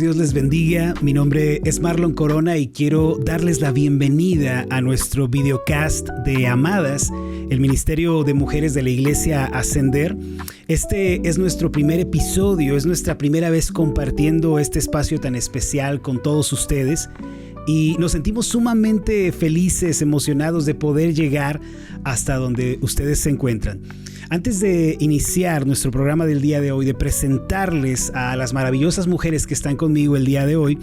Dios les bendiga. Mi nombre es Marlon Corona y quiero darles la bienvenida a nuestro videocast de Amadas, el Ministerio de Mujeres de la Iglesia Ascender. Este es nuestro primer episodio, es nuestra primera vez compartiendo este espacio tan especial con todos ustedes. Y nos sentimos sumamente felices, emocionados de poder llegar hasta donde ustedes se encuentran. Antes de iniciar nuestro programa del día de hoy, de presentarles a las maravillosas mujeres que están conmigo el día de hoy,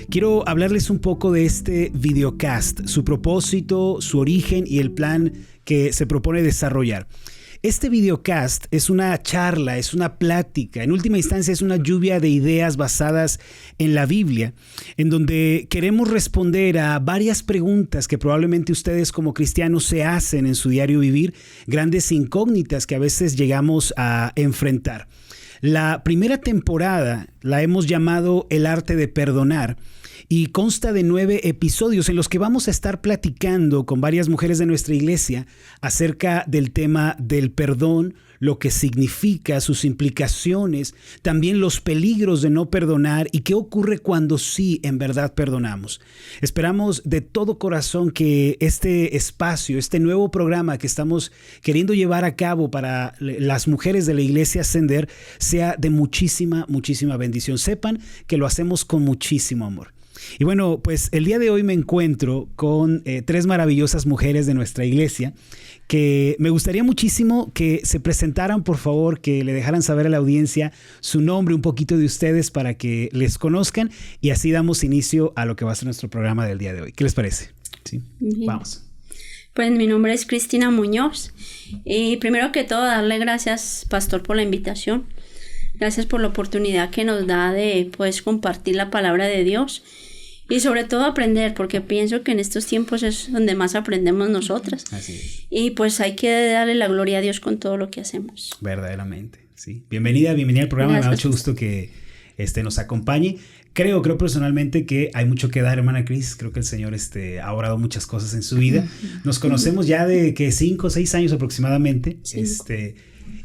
quiero hablarles un poco de este videocast, su propósito, su origen y el plan que se propone desarrollar. Este videocast es una charla, es una plática, en última instancia es una lluvia de ideas basadas en la Biblia, en donde queremos responder a varias preguntas que probablemente ustedes como cristianos se hacen en su diario vivir, grandes incógnitas que a veces llegamos a enfrentar. La primera temporada la hemos llamado El Arte de Perdonar, y consta de 9 episodios en los que vamos a estar platicando con varias mujeres de nuestra iglesia acerca del tema del perdón, lo que significa, sus implicaciones, también los peligros de no perdonar y qué ocurre cuando sí en verdad perdonamos. Esperamos de todo corazón que este espacio, este nuevo programa que estamos queriendo llevar a cabo para las mujeres de la iglesia Ascender sea de muchísima, muchísima bendición. Sepan que lo hacemos con muchísimo amor. Y bueno, pues el día de hoy me encuentro con 3 maravillosas mujeres de nuestra iglesia que me gustaría muchísimo que se presentaran, por favor, que le dejaran saber a la audiencia su nombre, un poquito de ustedes para que les conozcan y así damos inicio a lo que va a ser nuestro programa del día de hoy. ¿Qué les parece? Sí, vamos. Pues mi nombre es Cristina Muñoz y primero que todo darle gracias, pastor, por la invitación. Gracias por la oportunidad que nos da de pues, compartir la palabra de Dios y sobre todo aprender, porque pienso que en estos tiempos es donde más aprendemos nosotras. Así es. Y pues hay que darle la gloria a Dios con todo lo que hacemos. Verdaderamente, sí. Bienvenida al programa. Gracias. Me da mucho gusto que nos acompañe. Creo personalmente que hay mucho que dar, hermana Cris. Creo que el Señor ha obrado muchas cosas en su vida. Nos conocemos ya de 5 o 6 años aproximadamente. 5.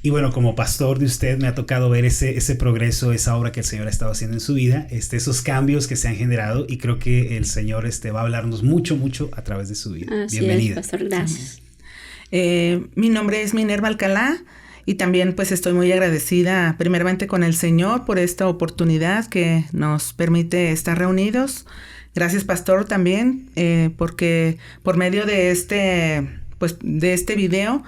Y bueno, como pastor de usted me ha tocado ver ese progreso, esa obra que el Señor ha estado haciendo en su vida, esos cambios que se han generado y creo que el Señor va a hablarnos mucho, mucho a través de su vida. Así Bienvenida. Es, pastor, gracias. Mi nombre es Minerva Alcalá y también pues estoy muy agradecida primeramente con el Señor por esta oportunidad que nos permite estar reunidos. Gracias, pastor, también porque por medio de este video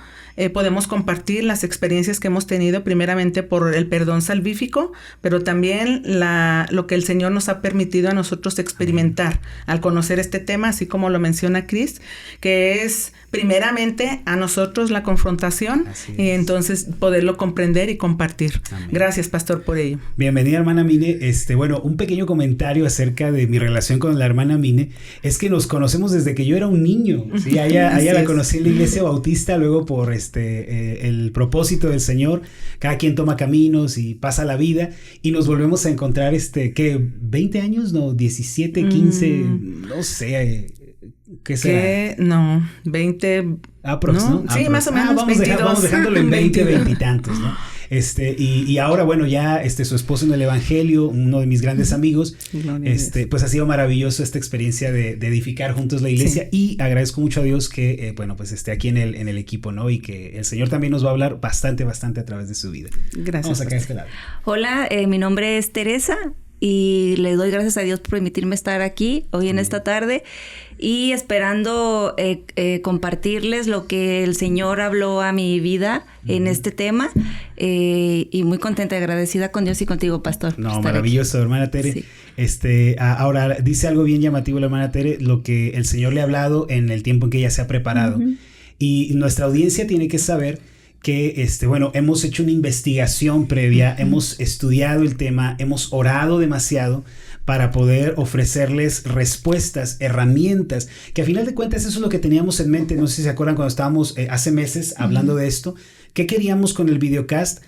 podemos compartir las experiencias que hemos tenido primeramente por el perdón salvífico, pero también lo que el Señor nos ha permitido a nosotros experimentar al conocer este tema, así como lo menciona Cris, que es primeramente a nosotros la confrontación y entonces poderlo comprender y compartir. Amén. Gracias, pastor, por ello. Bienvenida, hermana Mine. Bueno, un pequeño comentario acerca de mi relación con la hermana Mine es que nos conocemos desde que yo era un niño. ¿Sí? Ella la conocí en la iglesia bautista, luego por el propósito del Señor, cada quien toma caminos y pasa la vida y nos volvemos a encontrar, ¿qué? ¿20 años? No, 17, 15, no sé. ¿Qué será? No, 20. Aprox, ¿no? Sí, más o menos. Vamos dejándolo en 20 y tantos, ¿no? Y ahora, bueno, ya su esposo en el Evangelio, uno de mis grandes amigos, pues ha sido maravilloso esta experiencia de edificar juntos la iglesia y agradezco mucho a Dios que, pues esté aquí en el equipo, ¿no? Y que el Señor también nos va a hablar bastante a través de su vida. Gracias. Vamos acá a este lado. Hola, mi nombre es Teresa y le doy gracias a Dios por permitirme estar aquí hoy en esta tarde y esperando compartirles lo que el Señor habló a mi vida en este tema y muy contenta y agradecida con Dios y contigo, pastor. No, maravilloso, aquí. Hermana Tere. Sí. Ahora dice algo bien llamativo la hermana Tere, lo que el Señor le ha hablado en el tiempo en que ella se ha preparado. Y nuestra audiencia tiene que saber que hemos hecho una investigación previa, hemos estudiado el tema, hemos orado demasiado para poder ofrecerles respuestas, herramientas, que a final de cuentas eso es lo que teníamos en mente. No sé si se acuerdan cuando estábamos hace meses hablando de esto. ¿Qué queríamos con el videocast?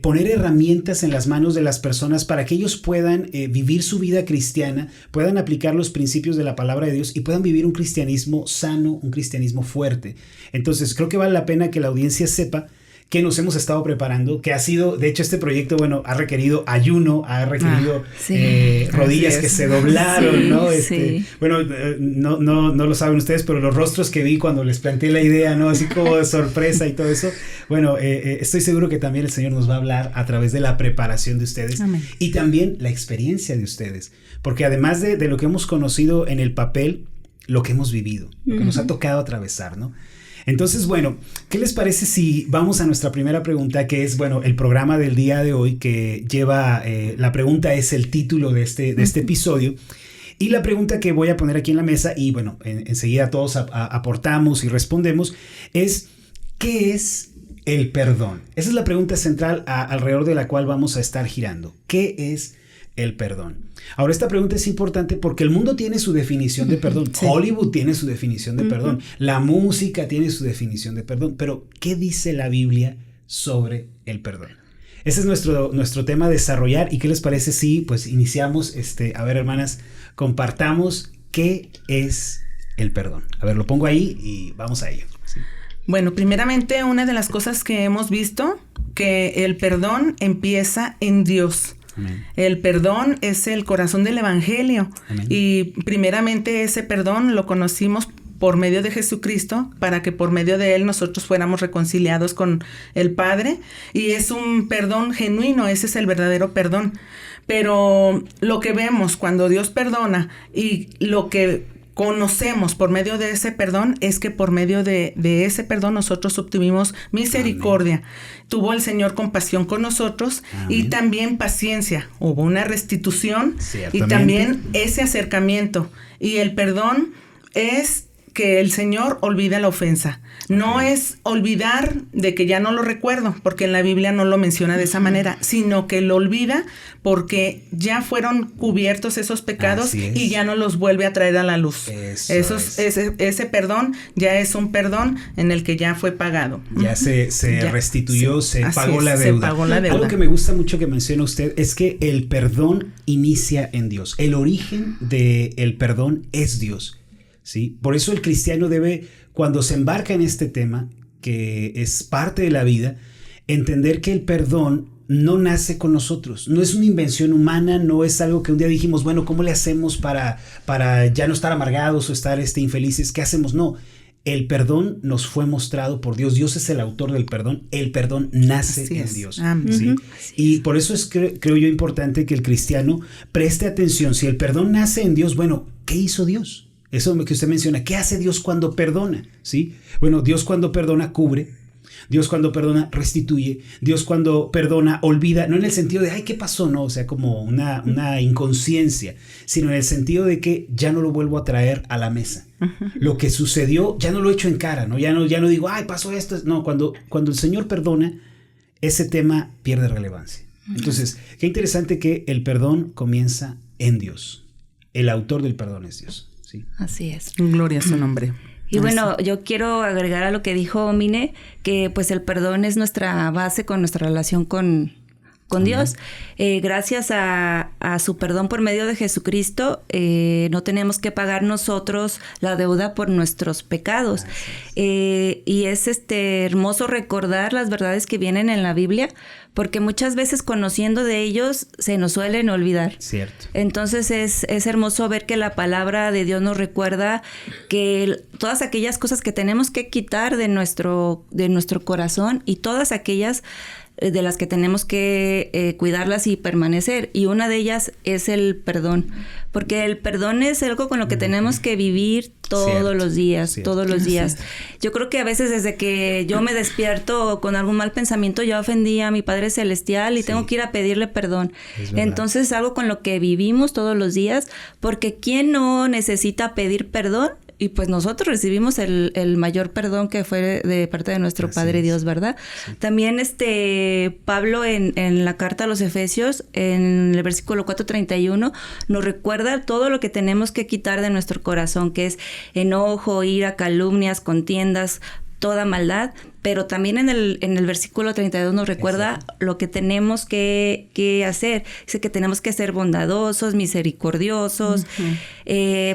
Poner herramientas en las manos de las personas para que ellos puedan vivir su vida cristiana, puedan aplicar los principios de la palabra de Dios y puedan vivir un cristianismo sano, un cristianismo fuerte. Entonces creo que vale la pena que la audiencia sepa que nos hemos estado preparando, que ha sido, de hecho este proyecto, bueno, ha requerido ayuno, ha requerido rodillas que se doblaron, sí, ¿no? Sí. Bueno, no lo saben ustedes, pero los rostros que vi cuando les planteé la idea, ¿no? Así como de sorpresa y todo eso, bueno, estoy seguro que también el Señor nos va a hablar a través de la preparación de ustedes. Amén. Y también la experiencia de ustedes, porque además de lo que hemos conocido en el papel, lo que hemos vivido, lo que nos ha tocado atravesar, ¿no? Entonces, bueno, ¿qué les parece si vamos a nuestra primera pregunta, que es, bueno, el programa del día de hoy, que lleva, la pregunta es el título de este episodio, y la pregunta que voy a poner aquí en la mesa, y bueno, enseguida todos aportamos y respondemos, es, ¿qué es el perdón? Esa es la pregunta central alrededor de la cual vamos a estar girando. ¿Qué es el perdón? Ahora, esta pregunta es importante porque el mundo tiene su definición de perdón. Sí. Hollywood tiene su definición de perdón. La música tiene su definición de perdón. Pero, ¿qué dice la Biblia sobre el perdón? Ese es nuestro tema a desarrollar. ¿Y qué les parece si pues iniciamos? A ver, hermanas, compartamos qué es el perdón. A ver, lo pongo ahí y vamos a ello. Sí. Bueno, primeramente, una de las cosas que hemos visto, que el perdón empieza en Dios. Amén. El perdón es el corazón del evangelio. Amén. Y primeramente ese perdón lo conocimos por medio de Jesucristo, para que por medio de él nosotros fuéramos reconciliados con el Padre, y es un perdón genuino, ese es el verdadero perdón. Pero lo que vemos cuando Dios perdona y lo que conocemos por medio de ese perdón es que por medio de ese perdón nosotros obtuvimos misericordia. Amén. Tuvo el Señor compasión con nosotros. Amén. Y también paciencia. Hubo una restitución y también ese acercamiento. Y el perdón es que el Señor olvida la ofensa. No es olvidar de que ya no lo recuerdo, porque en la Biblia no lo menciona de esa manera, sino que lo olvida porque ya fueron cubiertos esos pecados y ya no los vuelve a traer a la luz. Ese perdón ya es un perdón en el que ya fue pagado. Ya se restituyó, se pagó la deuda. Algo que me gusta mucho que menciona usted es que el perdón inicia en Dios. El origen del perdón es Dios. ¿Sí? Por eso el cristiano debe, cuando se embarca en este tema, que es parte de la vida, entender que el perdón no nace con nosotros, no es una invención humana, no es algo que un día dijimos, bueno, ¿cómo le hacemos para ya no estar amargados o estar infelices? ¿Qué hacemos? No, el perdón nos fue mostrado por Dios. Dios es el autor del perdón. El perdón nace en Dios. ¿Sí? Y por eso es, creo yo, importante que el cristiano preste atención. Si el perdón nace en Dios, bueno, ¿qué hizo Dios? Eso que usted menciona, ¿qué hace Dios cuando perdona? ¿Sí? Bueno, Dios cuando perdona cubre, Dios cuando perdona restituye, Dios cuando perdona olvida, no en el sentido de, ay, ¿qué pasó? No, o sea, como una inconsciencia, sino en el sentido de que ya no lo vuelvo a traer a la mesa. Lo que sucedió, ya no lo echo en cara, ¿no? Ya no digo, ay, pasó esto. No, cuando el Señor perdona, ese tema pierde relevancia. Entonces, qué interesante que el perdón comienza en Dios. El autor del perdón es Dios. Sí. Así es. Gloria a su nombre. Y bueno, yo quiero agregar a lo que dijo Mine, que pues el perdón es nuestra base con nuestra relación con Dios. Gracias a su perdón por medio de Jesucristo, no tenemos que pagar nosotros la deuda por nuestros pecados. Y es hermoso recordar las verdades que vienen en la Biblia, porque muchas veces conociendo de ellos se nos suelen olvidar. Cierto. Entonces es hermoso ver que la palabra de Dios nos recuerda que todas aquellas cosas que tenemos que quitar de nuestro corazón y todas aquellas de las que tenemos que cuidarlas y permanecer. Y una de ellas es el perdón. Porque el perdón es algo con lo que tenemos que vivir todos los días. Yo creo que a veces desde que yo me despierto con algún mal pensamiento, yo ofendí a mi Padre Celestial y tengo que ir a pedirle perdón. Entonces es algo con lo que vivimos todos los días, porque ¿quién no necesita pedir perdón? Y pues nosotros recibimos el mayor perdón que fue de parte de nuestro Padre Dios, ¿verdad? Sí. También Pablo en la carta a los Efesios, en el versículo 4:31, nos recuerda todo lo que tenemos que quitar de nuestro corazón, que es enojo, ira, calumnias, contiendas, toda maldad, pero también en el versículo 32 nos recuerda lo que tenemos que hacer. Dice que tenemos que ser bondadosos, misericordiosos,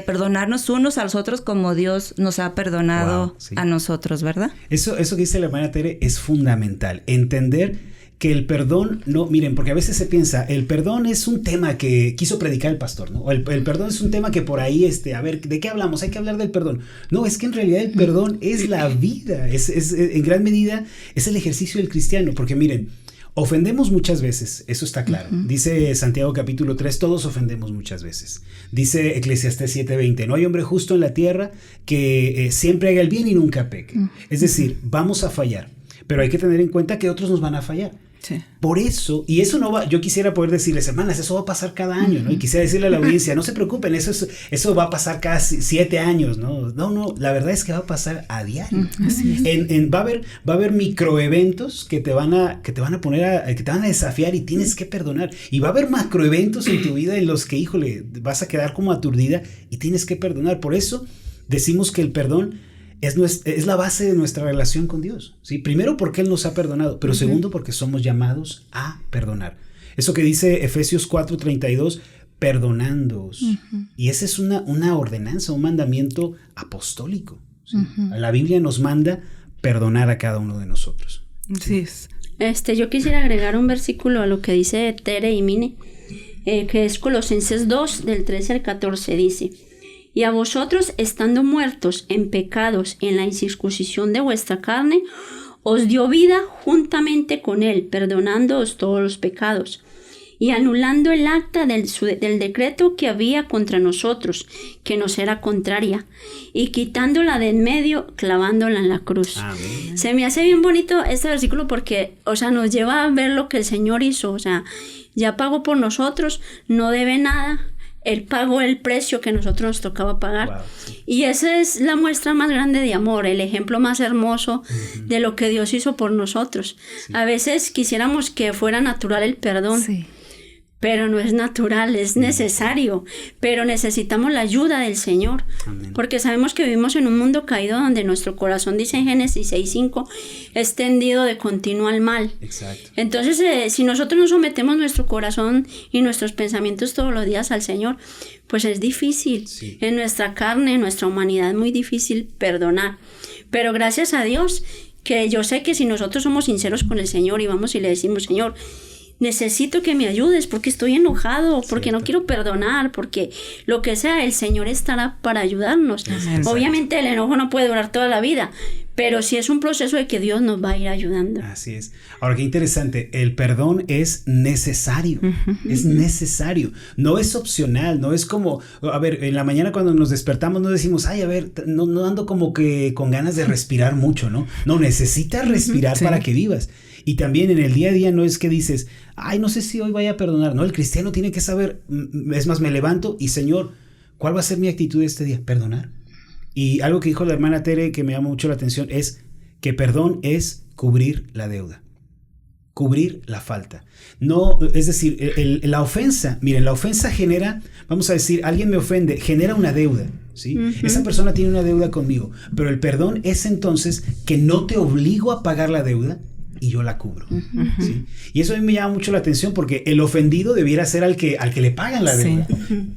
perdonarnos unos a los otros como Dios nos ha perdonado a nosotros, ¿verdad? Eso que dice la hermana Tere es fundamental, entender que el perdón, no, miren, porque a veces se piensa, el perdón es un tema que quiso predicar el pastor, ¿no? O el perdón es un tema que por ahí, a ver, ¿de qué hablamos? Hay que hablar del perdón. No, es que en realidad el perdón es la vida, es en gran medida, es el ejercicio del cristiano, porque miren, ofendemos muchas veces, eso está claro. Dice Santiago capítulo 3, todos ofendemos muchas veces. Dice Eclesiastés 7:20, no hay hombre justo en la tierra que siempre haga el bien y nunca peque. Es decir, vamos a fallar, pero hay que tener en cuenta que otros nos van a fallar. Sí. Por eso, y eso no va, yo quisiera poder decirles, hermanas, eso va a pasar cada año, ¿no? Y quisiera decirle a la audiencia, no se preocupen, eso va a pasar cada 7 años, ¿no? No, la verdad es que va a pasar a diario. Así es. Va a haber microeventos que te van a poner que te van a desafiar y tienes que perdonar. Y va a haber macroeventos en tu vida en los que, híjole, vas a quedar como aturdida y tienes que perdonar. Por eso decimos que el perdón es la base de nuestra relación con Dios, ¿sí? Primero porque Él nos ha perdonado, pero segundo porque somos llamados a perdonar. Eso que dice Efesios 4:32, perdonándoos. Y esa es una ordenanza, un mandamiento apostólico, ¿sí? La Biblia nos manda perdonar a cada uno de nosotros. Así es. Yo quisiera agregar un versículo a lo que dice Tere y Mine, que es Colosenses 2, del 13 al 14, dice: y a vosotros, estando muertos en pecados en la incircuncisión de vuestra carne, os dio vida juntamente con él, perdonándoos todos los pecados, y anulando el acta del decreto que había contra nosotros, que nos era contraria, y quitándola de en medio, clavándola en la cruz. Amén. Se me hace bien bonito este versículo porque, nos lleva a ver lo que el Señor hizo, ya pagó por nosotros, no debe nada. Él pagó el precio que nosotros nos tocaba pagar. Wow, sí. Y esa es la muestra más grande de amor, el ejemplo más hermoso de lo que Dios hizo por nosotros. Sí. A veces quisiéramos que fuera natural el perdón, pero no es natural, es necesario. Pero necesitamos la ayuda del Señor. Amén. Porque sabemos que vivimos en un mundo caído donde nuestro corazón, dice en Génesis 6:5, es tendido de continuo al mal. Exacto. Entonces, si nosotros no sometemos nuestro corazón y nuestros pensamientos todos los días al Señor, pues es difícil. Sí. En nuestra carne, en nuestra humanidad, es muy difícil perdonar. Pero gracias a Dios, que yo sé que si nosotros somos sinceros con el Señor y vamos y le decimos, Señor, necesito que me ayudes porque estoy enojado, porque no quiero perdonar, porque lo que sea, el Señor estará para ayudarnos. Exacto. Obviamente el enojo no puede durar toda la vida, pero sí es un proceso de que Dios nos va a ir ayudando. Así es. Ahora, qué interesante, el perdón es necesario, es necesario, no es opcional, no es como, a ver, en la mañana cuando nos despertamos no decimos, ay, a ver, no ando como que con ganas de respirar mucho, ¿no? No, necesitas respirar para que vivas. Y también en el día a día no es que dices, ay, no sé si hoy vaya a perdonar. No, el cristiano tiene que saber, es más, me levanto y Señor, ¿cuál va a ser mi actitud este día? Perdonar. Y algo que dijo la hermana Tere que me llama mucho la atención es que perdón es cubrir la deuda, cubrir la falta. No, es decir, la ofensa, miren, la ofensa genera, vamos a decir, alguien me ofende, genera una deuda, ¿sí? Esa persona tiene una deuda conmigo, pero el perdón es entonces que no te obligo a pagar la deuda, y yo la cubro. ¿Sí? Y eso a mí me llama mucho la atención porque el ofendido debiera ser al que le pagan la deuda.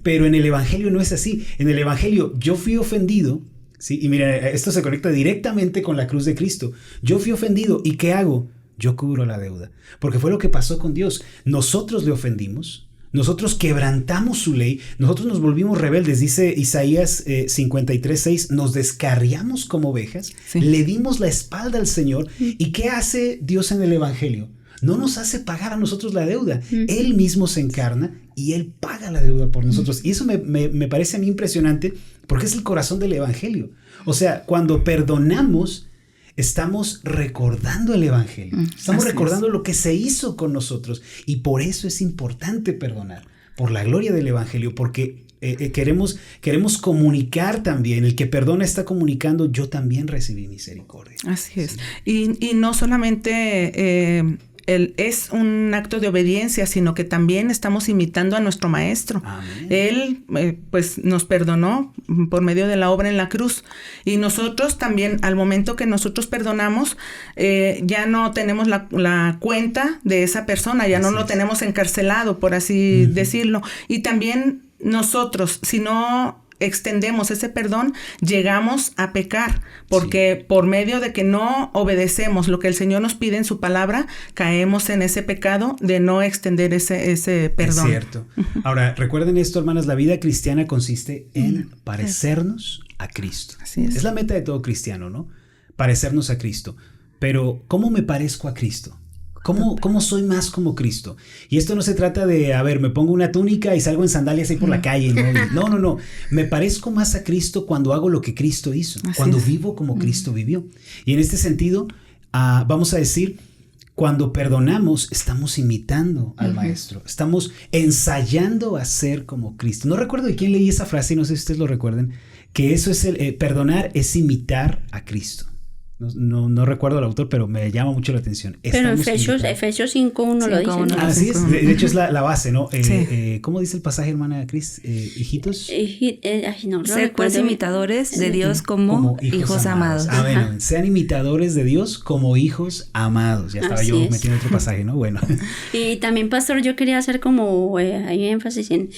Pero en el evangelio no es así. En el evangelio yo fui ofendido, ¿sí? Y mira, esto se conecta directamente con la cruz de Cristo. Yo fui ofendido y ¿qué hago? Yo cubro la deuda. Porque fue lo que pasó con Dios. Nosotros le ofendimos. Nosotros quebrantamos su ley, nosotros nos volvimos rebeldes, dice Isaías 53:6, nos descarriamos como ovejas, le dimos la espalda al Señor. ¿Y qué hace Dios en el Evangelio? No nos hace pagar a nosotros la deuda, Él mismo se encarna y Él paga la deuda por nosotros. Y eso me parece a mí impresionante porque es el corazón del Evangelio. O sea, cuando perdonamos, estamos recordando el Evangelio, estamos recordando lo que se hizo con nosotros y por eso es importante perdonar, por la gloria del Evangelio, porque queremos comunicar también, el que perdona está comunicando, yo también recibí misericordia. Así es, y no solamente es un acto de obediencia, sino que también estamos imitando a nuestro Maestro. Amén. Él pues nos perdonó por medio de la obra en la cruz, y nosotros también, al momento que nosotros perdonamos, ya no tenemos la cuenta de esa persona, ya no lo tenemos encarcelado, por así decirlo. Y también nosotros, si no extendemos ese perdón, llegamos a pecar, porque por medio de que no obedecemos lo que el Señor nos pide en su palabra, caemos en ese pecado de no extender ese perdón. Es cierto. Ahora, recuerden esto, hermanas, la vida cristiana consiste en parecernos a Cristo. Así es. Es la meta de todo cristiano, ¿no? Parecernos a Cristo. Pero, ¿cómo me parezco a Cristo? ¿Cómo soy más como Cristo? Y esto no se trata de, a ver, me pongo una túnica y salgo en sandalias ahí por la calle, ¿no? No. Me parezco más a Cristo cuando hago lo que Cristo hizo, cuando vivo como Cristo vivió. Y en este sentido, vamos a decir, cuando perdonamos, estamos imitando al Maestro. Estamos ensayando a ser como Cristo. No recuerdo de quién leí esa frase, y no sé si ustedes lo recuerden, que eso es perdonar es imitar a Cristo. No recuerdo el autor, pero me llama mucho la atención. Pero Efesios 5:1 lo dice. Así es, de hecho es la base, ¿no? ¿Cómo dice el pasaje, hermana Cris? Hijitos. No ser pues imitadores de Dios como hijos amados. Bueno, sean imitadores de Dios como hijos amados. Ya estaba Así yo es. metiendo otro pasaje, ¿no? Bueno. Y también, pastor, yo quería hacer como hay énfasis en,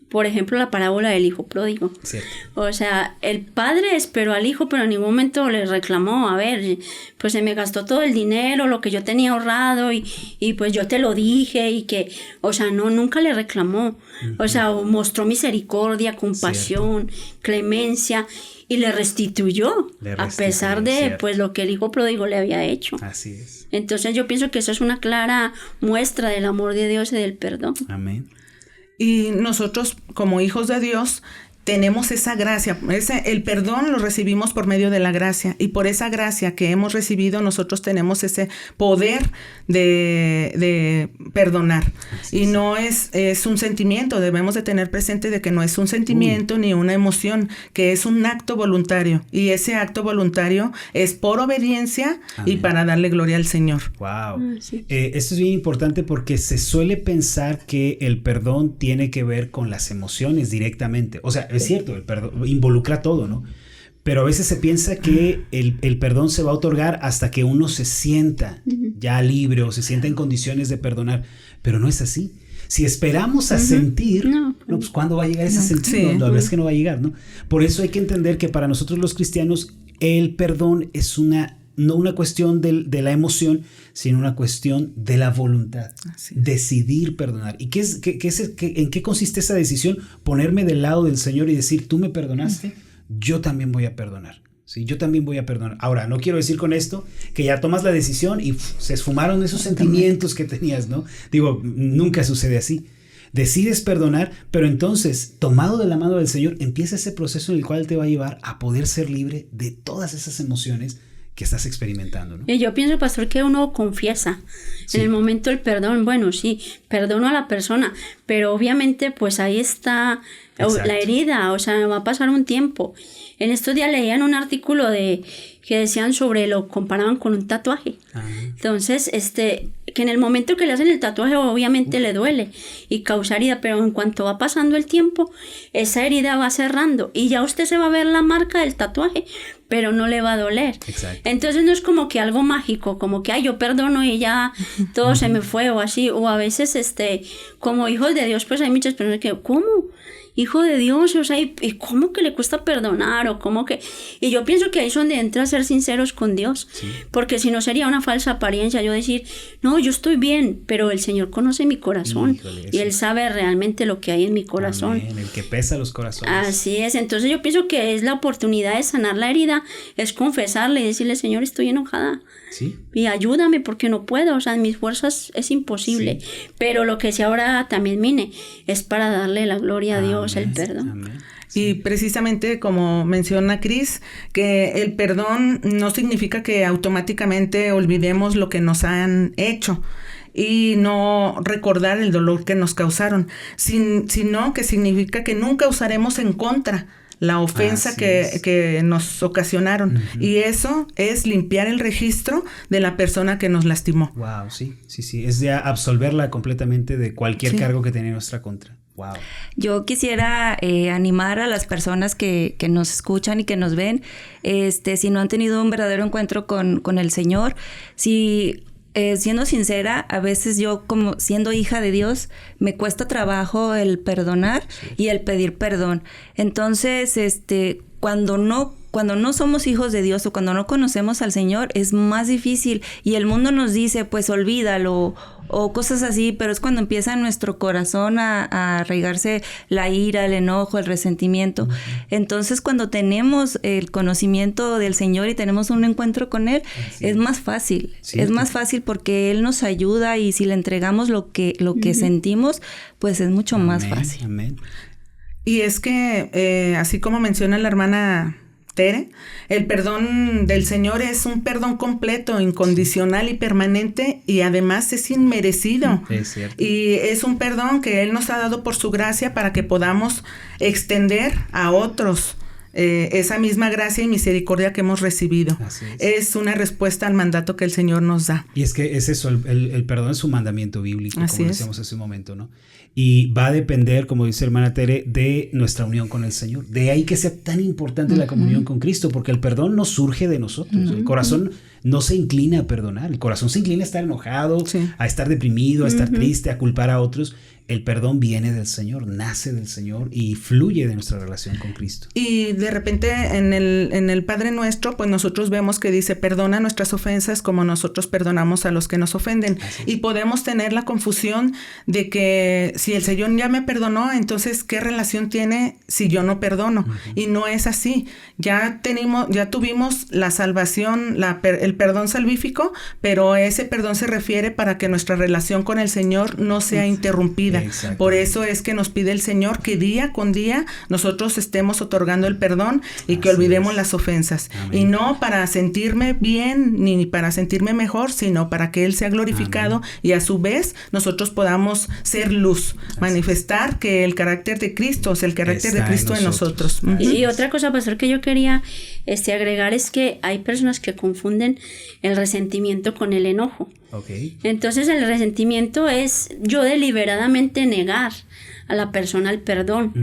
por ejemplo, la parábola del hijo pródigo. Cierto. O sea, el padre esperó al hijo, pero en ningún momento le reclamó, a ver, pues se me gastó todo el dinero, lo que yo tenía ahorrado, y pues yo te lo dije, y que, o sea, nunca le reclamó. O sea, mostró misericordia, compasión, clemencia, y le restituyó, a pesar de pues lo que el hijo pródigo le había hecho. Así es. Entonces yo pienso que eso es una clara muestra del amor de Dios y del perdón. Amén. Y nosotros, como hijos de Dios, tenemos esa gracia. El perdón lo recibimos por medio de la gracia. Y por esa gracia que hemos recibido, nosotros tenemos ese poder de perdonar. Y no es un sentimiento. Debemos de tener presente de que no es un sentimiento ni una emoción, que es un acto voluntario. Y ese acto voluntario es por obediencia. Amén. Y para darle gloria al Señor. Wow. Sí. Esto es bien importante porque se suele pensar que el perdón tiene que ver con las emociones directamente. O sea, es cierto, el perdón involucra todo, ¿no? Pero a veces se piensa que el perdón se va a otorgar hasta que uno se sienta ya libre o se sienta en condiciones de perdonar, pero no es así. Si esperamos a sentir, pues ¿cuándo va a llegar ese sentido? La verdad es que no va a llegar, ¿no? Por eso hay que entender que para nosotros los cristianos el perdón es no una cuestión de la emoción, sino una cuestión de la voluntad. Decidir perdonar. ¿Y en qué consiste esa decisión? Ponerme del lado del Señor y decir, tú me perdonaste, yo también voy a perdonar. Sí, yo también voy a perdonar. Ahora, no quiero decir con esto que ya tomas la decisión y se esfumaron esos sentimientos que tenías, ¿no? Digo, nunca sucede así. Decides perdonar, pero entonces, tomado de la mano del Señor, empieza ese proceso en el cual te va a llevar a poder ser libre de todas esas emociones que estás experimentando, ¿no? Yo pienso, pastor, que uno confiesa en el momento del perdón. Bueno, sí, perdono a la persona, pero obviamente pues ahí está la herida, o sea, va a pasar un tiempo. En estos días leían un artículo que decían lo comparaban con un tatuaje. Entonces, que en el momento que le hacen el tatuaje obviamente le duele y causa herida, pero en cuanto va pasando el tiempo, esa herida va cerrando y ya usted se va a ver la marca del tatuaje, pero no le va a doler. Exacto. Entonces no es como que algo mágico, como que yo perdono y ya todo se me fue o así, o a veces como hijos de Dios pues hay muchas personas que, ¿cómo? Hijo de Dios, o sea, ¿y cómo que le cuesta perdonar? O cómo que... Y yo pienso que ahí es donde entra a ser sinceros con Dios. Sí. Porque si no sería una falsa apariencia yo decir, no, yo estoy bien, pero el Señor conoce mi corazón. Híjole, y Él sabe realmente lo que hay en mi corazón. Amén, el que pesa los corazones. Así es, entonces yo pienso que es la oportunidad de sanar la herida, es confesarle y decirle, Señor, estoy enojada. Sí. Y ayúdame porque no puedo, o sea, en mis fuerzas es imposible. Sí. Pero lo que sí ahora también vine es para darle la gloria a Dios, el perdón. Amén. Y precisamente como menciona Cris, que el perdón no significa que automáticamente olvidemos lo que nos han hecho y no recordar el dolor que nos causaron, sino que significa que nunca usaremos en contra la ofensa que nos ocasionaron. Y eso es limpiar el registro de la persona que nos lastimó. Wow, sí. Es de absolverla completamente de cualquier cargo que tenía en nuestra contra. Wow. Yo quisiera animar a las personas que nos escuchan y que nos ven, si no han tenido un verdadero encuentro con el Señor, si... siendo sincera, a veces yo, como siendo hija de Dios, me cuesta trabajo el perdonar y el pedir perdón. Entonces, cuando no somos hijos de Dios o cuando no conocemos al Señor, es más difícil. Y el mundo nos dice, pues olvídalo o cosas así, pero es cuando empieza en nuestro corazón a arraigarse la ira, el enojo, el resentimiento. Uh-huh. Entonces, cuando tenemos el conocimiento del Señor y tenemos un encuentro con Él, es más fácil. Sí, es más fácil porque Él nos ayuda y si le entregamos lo que sentimos, pues es mucho más fácil. Amén. Y es que, así como menciona la hermana Tere, el perdón del Señor es un perdón completo, incondicional y permanente, y además es inmerecido. Es cierto. Y es un perdón que Él nos ha dado por su gracia para que podamos extender a otros esa misma gracia y misericordia que hemos recibido. Es una respuesta al mandato que el Señor nos da. Y es que es eso, el perdón es un mandamiento bíblico, como decíamos hace un momento, ¿no? Y va a depender, como dice hermana Tere, de nuestra unión con el Señor. De ahí que sea tan importante la comunión con Cristo, porque el perdón no surge de nosotros. El corazón no se inclina a perdonar. El corazón se inclina a estar enojado, a estar deprimido, a estar triste, a culpar a otros. El perdón viene del Señor, nace del Señor y fluye de nuestra relación con Cristo. Y de repente en el Padre Nuestro, pues nosotros vemos que dice, perdona nuestras ofensas como nosotros perdonamos a los que nos ofenden. Y podemos tener la confusión de que si el Señor ya me perdonó, entonces ¿qué relación tiene si yo no perdono? Y no es así. Ya tuvimos la salvación, el perdón salvífico, pero ese perdón se refiere para que nuestra relación con el Señor no sea interrumpida. Por eso es que nos pide el Señor que día con día nosotros estemos otorgando el perdón y que olvidemos las ofensas. Amén. Y no para sentirme bien ni para sentirme mejor, sino para que Él sea glorificado. Amén. Y a su vez nosotros podamos ser luz, manifestar que el carácter de Cristo, o sea, el carácter de Cristo en nosotros. Y otra cosa, pastor, que yo quería agregar es que hay personas que confunden el resentimiento con el enojo. Entonces el resentimiento es yo deliberadamente negar a la persona el perdón,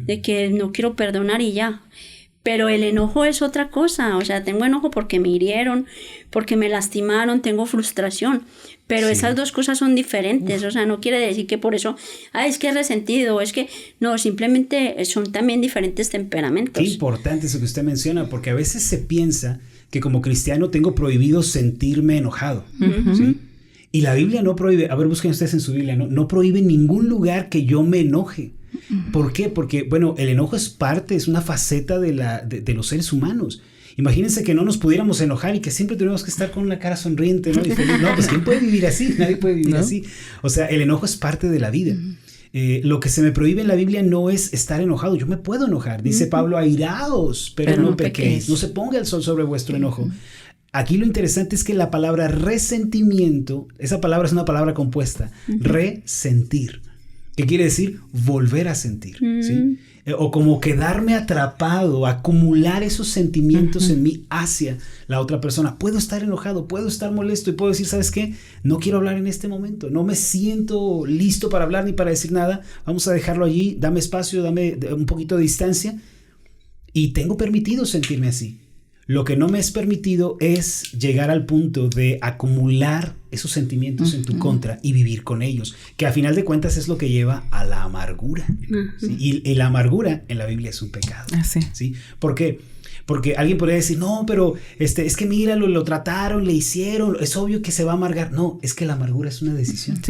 de que no quiero perdonar y ya. Pero el enojo es otra cosa, o sea, tengo enojo porque me hirieron, porque me lastimaron, tengo frustración, pero esas dos cosas son diferentes, o sea, no quiere decir que por eso, es que es resentido, es que, no, simplemente son también diferentes temperamentos. Qué importante eso que usted menciona, porque a veces se piensa que como cristiano tengo prohibido sentirme enojado, ¿sí? Y la Biblia no prohíbe, a ver, busquen ustedes en su Biblia, no prohíbe en ningún lugar que yo me enoje. ¿Por qué? Porque, bueno, el enojo es una faceta de los seres humanos. Imagínense que no nos pudiéramos enojar y que siempre tuviéramos que estar con la cara sonriente, ¿no? Y feliz. No, pues ¿quién puede vivir así? Nadie puede vivir así. O sea, el enojo es parte de la vida. Lo que se me prohíbe en la Biblia no es estar enojado. Yo me puedo enojar. Dice Pablo, airaos, pero no pequéis. No se ponga el sol sobre vuestro enojo. Aquí lo interesante es que la palabra resentimiento, esa palabra es una palabra compuesta, resentir. ¿Qué quiere decir? Volver a sentir, ¿sí? O como quedarme atrapado, acumular esos sentimientos en mí hacia la otra persona. Puedo estar enojado, puedo estar molesto y puedo decir, ¿sabes qué? No quiero hablar en este momento, no me siento listo para hablar ni para decir nada. Vamos a dejarlo allí, dame espacio, dame un poquito de distancia. Y tengo permitido sentirme así. Lo que no me es permitido es llegar al punto de acumular esos sentimientos en tu contra y vivir con ellos, que a final de cuentas es lo que lleva a la amargura. ¿Sí? Y la amargura en la Biblia es un pecado. ¿Sí? ¿Por qué? Porque alguien podría decir, no, pero es que mira, lo trataron, le hicieron, es obvio que se va a amargar. No, es que la amargura es una decisión.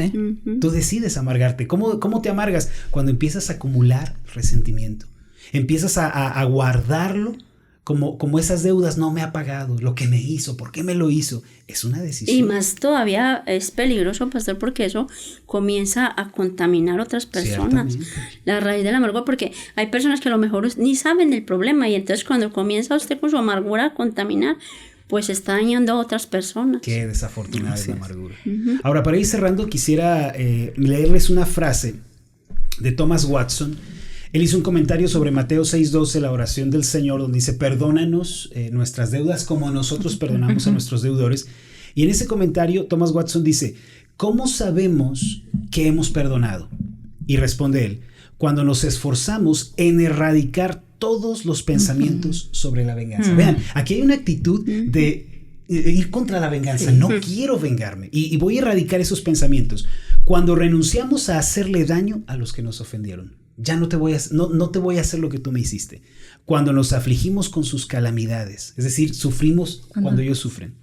Tú decides amargarte. ¿Cómo te amargas? Cuando empiezas a acumular resentimiento. Empiezas a guardarlo. Como esas deudas no me ha pagado, lo que me hizo, ¿por qué me lo hizo? Es una decisión. Y más todavía es peligroso, pastor, porque eso comienza a contaminar a otras personas. La raíz de la amargura, porque hay personas que a lo mejor ni saben del problema y entonces cuando comienza usted con su amargura a contaminar, pues está dañando a otras personas. Qué desafortunada es la amargura. Ahora, para ir cerrando, quisiera leerles una frase de Thomas Watson. Él hizo un comentario sobre Mateo 6:12, la oración del Señor, donde dice, perdónanos nuestras deudas como nosotros perdonamos a nuestros deudores. Y en ese comentario, Thomas Watson dice, ¿cómo sabemos que hemos perdonado? Y responde él, cuando nos esforzamos en erradicar todos los pensamientos sobre la venganza. Vean, aquí hay una actitud de ir contra la venganza. No quiero vengarme y voy a erradicar esos pensamientos. Cuando renunciamos a hacerle daño a los que nos ofendieron, ya no te voy a hacer lo que tú me hiciste. Cuando nos afligimos con sus calamidades, es decir, sufrimos cuando ellos sufren.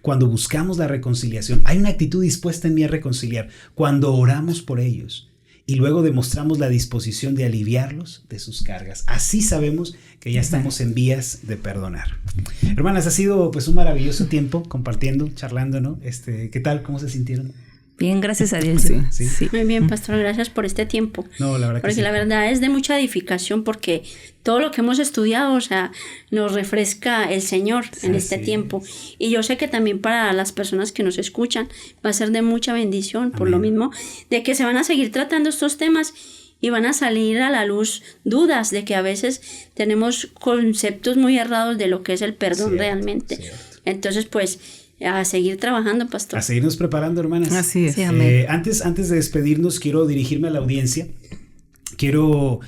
Cuando buscamos la reconciliación, hay una actitud dispuesta en mí a reconciliar. Cuando oramos por ellos y luego demostramos la disposición de aliviarlos de sus cargas. Así sabemos que ya estamos en vías de perdonar. Hermanas, ha sido pues un maravilloso tiempo compartiendo, charlando, ¿no? ¿Qué tal? ¿Cómo se sintieron? Bien, gracias a Dios. Sí. Muy bien, pastor, gracias por este tiempo. No, la verdad porque que sí. La verdad es de mucha edificación, porque todo lo que hemos estudiado, o sea, nos refresca el Señor en este tiempo. Y yo sé que también para las personas que nos escuchan va a ser de mucha bendición, por lo mismo, de que se van a seguir tratando estos temas y van a salir a la luz dudas de que a veces tenemos conceptos muy errados de lo que es el perdón realmente. Entonces, pues, a seguir trabajando, pastor. A seguirnos preparando, hermanas. Así es. Sí, amén. Antes de despedirnos, quiero dirigirme a la audiencia. Quiero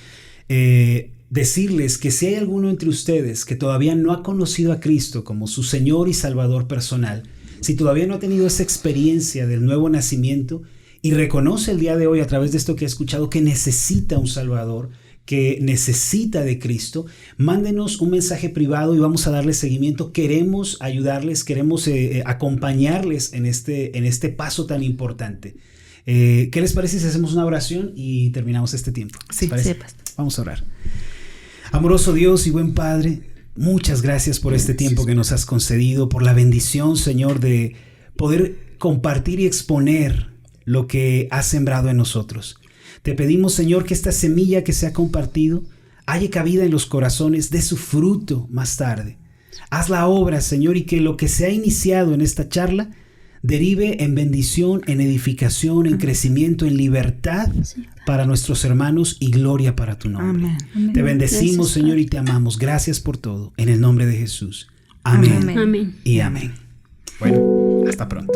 decirles que si hay alguno entre ustedes que todavía no ha conocido a Cristo como su Señor y Salvador personal, si todavía no ha tenido esa experiencia del nuevo nacimiento y reconoce el día de hoy a través de esto que ha escuchado que necesita un Salvador, que necesita de Cristo, mándenos un mensaje privado y vamos a darles seguimiento. Queremos ayudarles, queremos acompañarles en este paso tan importante. ¿Qué les parece si hacemos una oración y terminamos este tiempo? Sí, pastor. Vamos a orar. Amoroso Dios y buen Padre, muchas gracias por este tiempo que nos has concedido, por la bendición, Señor, de poder compartir y exponer lo que has sembrado en nosotros. Te pedimos, Señor, que esta semilla que se ha compartido haya cabida en los corazones, dé su fruto más tarde. Haz la obra, Señor, y que lo que se ha iniciado en esta charla derive en bendición, en edificación, en crecimiento, en libertad para nuestros hermanos y gloria para tu nombre. Amén. Te bendecimos, Señor, y te amamos. Gracias por todo. En el nombre de Jesús. Amén. Amén. Y amén. Bueno, hasta pronto.